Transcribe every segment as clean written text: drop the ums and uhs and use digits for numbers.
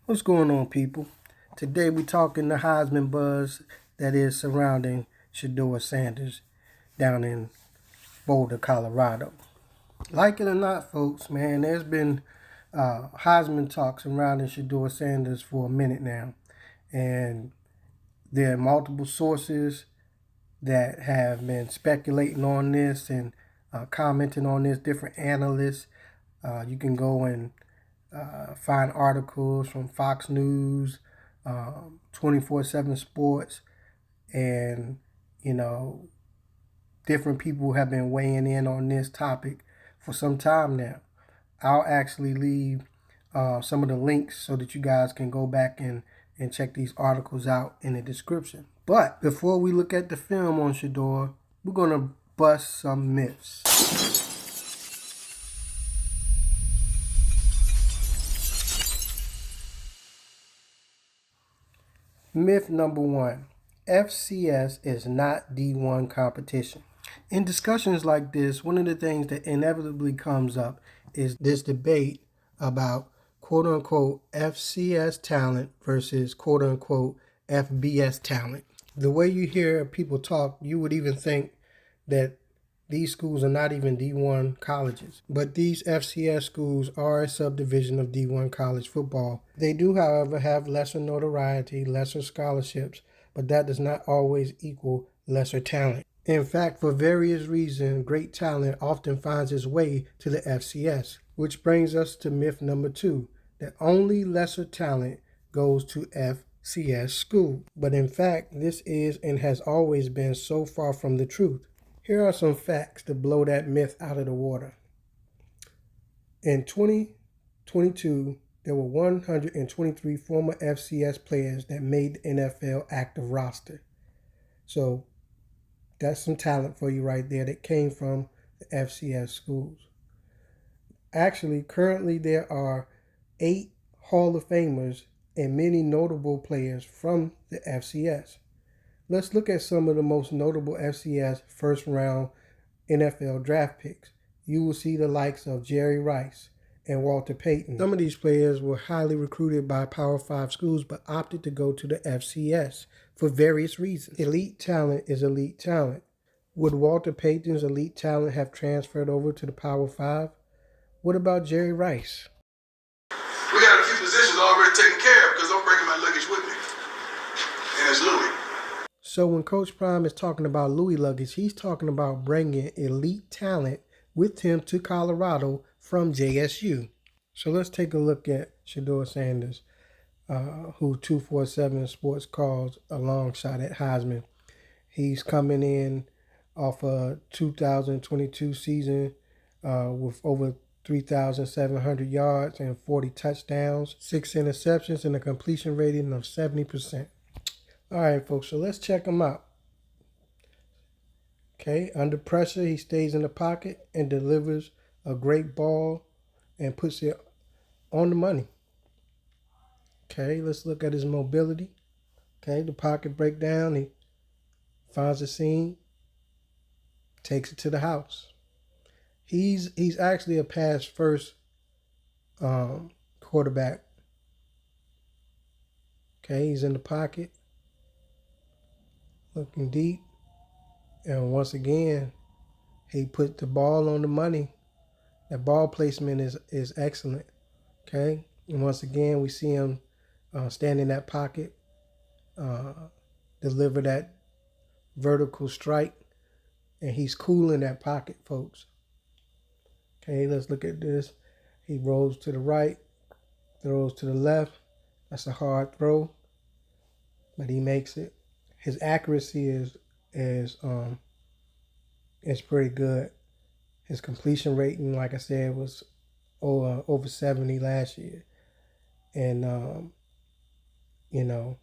What's going on, people? Today we're talking the Heisman buzz that is surrounding Shedure Sanders down in Boulder, Colorado. Like it or not, folks, man, there's been Heisman talk surrounding Shedure Sanders for a minute now. And there are multiple sources that have been speculating on this and commenting on this, different analysts. You can go and find articles from Fox News, 24/7 Sports, and different people have been weighing in on this topic for some time now. I'll actually leave some of the links so that you guys can go back and check these articles out in the description. But before we look at the film on Shedure, we're going to bust some myths. Myth number one, FCS is not D1 competition. In discussions like this, one of the things that inevitably comes up is this debate about quote-unquote FCS talent versus quote-unquote FBS talent. The way you hear people talk, you would even think that these schools are not even D1 colleges. But these FCS schools are a subdivision of D1 college football. They do, however, have lesser notoriety, lesser scholarships, but that does not always equal lesser talent. In fact, for various reasons, great talent often finds its way to the FCS, which brings us to myth number two, that only lesser talent goes to FCS school. But in fact, this is and has always been so far from the truth. Here are some facts to blow that myth out of the water. In 2022, there were 123 former FCS players that made the NFL active roster. So that's some talent for you right there that came from the FCS schools. Actually, currently there are 8 Hall of Famers and many notable players from the FCS. Let's look at some of the most notable FCS first-round NFL draft picks. You will see the likes of Jerry Rice and Walter Payton. Some of these players were highly recruited by Power 5 schools but opted to go to the FCS for various reasons. Elite talent is elite talent. Would Walter Payton's elite talent have transferred over to the Power 5? What about Jerry Rice? We got a few positions already taken care of because I'm bringing my luggage with me. And it's Louis. So when Coach Prime is talking about Louis luggage, he's talking about bringing elite talent with him to Colorado from JSU. So let's take a look at Shedure Sanders, who 247 Sports calls a long shot at Heisman. He's coming in off a 2022 season with over 3,700 yards and 40 touchdowns, 6 interceptions, and a completion rating of 70%. All right, folks, so let's check him out. Okay, under pressure, he stays in the pocket and delivers a great ball and puts it on the money. Okay, let's look at his mobility. Okay, the pocket breakdown, he finds a seam, takes it to the house. He's actually a pass first quarterback. Okay, he's in the pocket, looking deep, and once again, he put the ball on the money. That ball placement is excellent. Okay, and once again, we see him stand in that pocket, deliver that vertical strike, and he's cool in that pocket, folks. Okay, let's look at this. He rolls to the right, throws to the left. That's a hard throw, but he makes it. His accuracy is pretty good. His completion rating, like I said, was over 70 last year. And you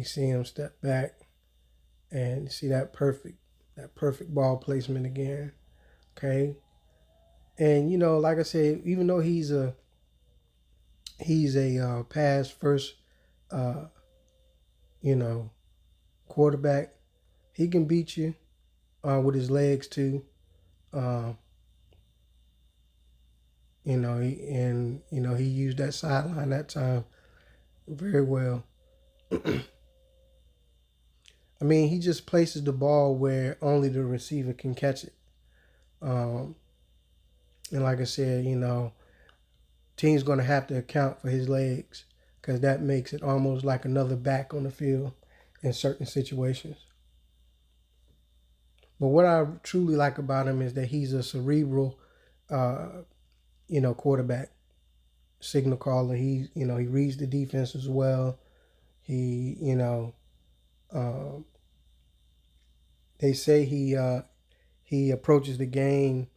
see him step back and you see that perfect ball placement again. Okay. And like I said, even though he's a pass first quarterback, he can beat you with his legs too. he used that sideline that time very well. I mean, he just places the ball where only the receiver can catch it. And like I said, team's going to have to account for his legs because that makes it almost like another back on the field in certain situations. But what I truly like about him is that he's a cerebral, quarterback, signal caller. He reads the defense as well. He, they say he approaches the game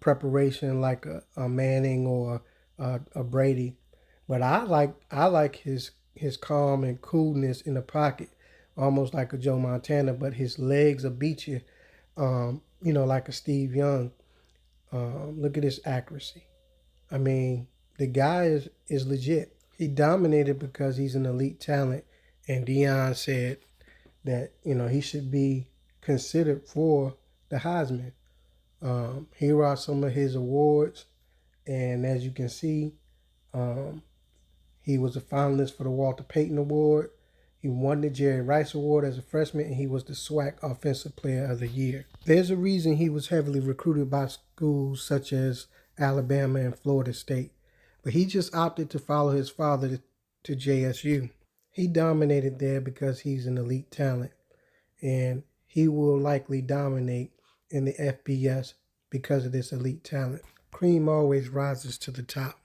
preparation like a Manning or a Brady, but I like his calm and coolness in the pocket, almost like a Joe Montana. But his legs will beat you, like a Steve Young. Look at his accuracy. I mean, the guy is legit. He dominated because he's an elite talent, and Deion said that he should be considered for the Heisman. Here are some of his awards, and as you can see, he was a finalist for the Walter Payton Award. He won the Jerry Rice Award as a freshman, and he was the SWAC Offensive Player of the Year. There's a reason he was heavily recruited by schools such as Alabama and Florida State, but he just opted to follow his father to JSU. He dominated there because he's an elite talent, and he will likely dominate in the FBS because of this elite talent. Cream always rises to the top.